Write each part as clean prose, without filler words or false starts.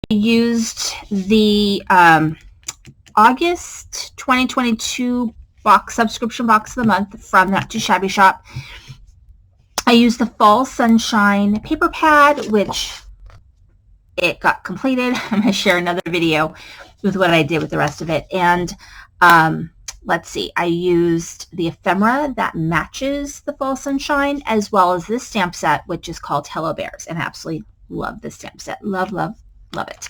used the August 2022 subscription box of the month from Not Too Shabby Shop. I used the Fall Sunshine paper pad, which it got completed. I'm going to share another video with what I did with the rest of it. And let's see, I used the ephemera that matches the Fall Sunshine, as well as this stamp set, which is called Hello Bears, and I absolutely love this stamp set. Love, love, love it.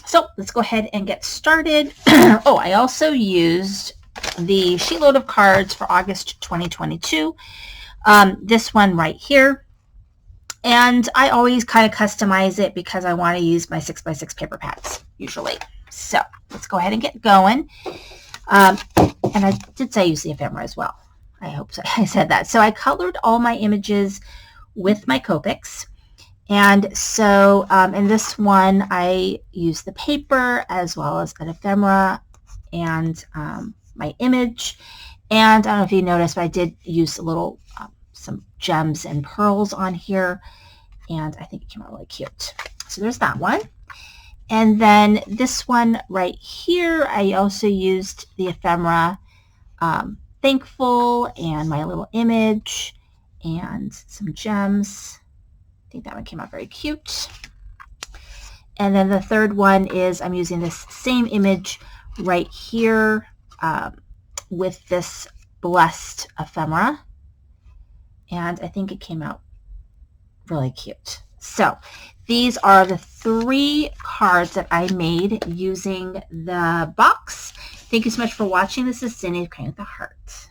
So let's go ahead and get started. Oh, I also used the Sheetload of cards for August 2022. This one right here. And I always kind of customize it because I want to use my 6x6 paper pads usually. So let's go ahead and get going. And I did say I use the ephemera as well. I hope so. I said that. So I colored all my images with my Copics. And so in this one, I used the paper as well as an ephemera and my image. And I don't know if you noticed, but I did use a little, some gems and pearls on here. And I think it came out really cute. So there's that one. And then this one right here, I also used the ephemera, Thankful, and my little image, and some gems. I think that one came out very cute. And then the third one is I'm using this same image right here with this Blessed ephemera. And I think it came out really cute. So these are the 3 cards that I made using the box. Thank you so much for watching. This is Cindy, Creating with a Heart.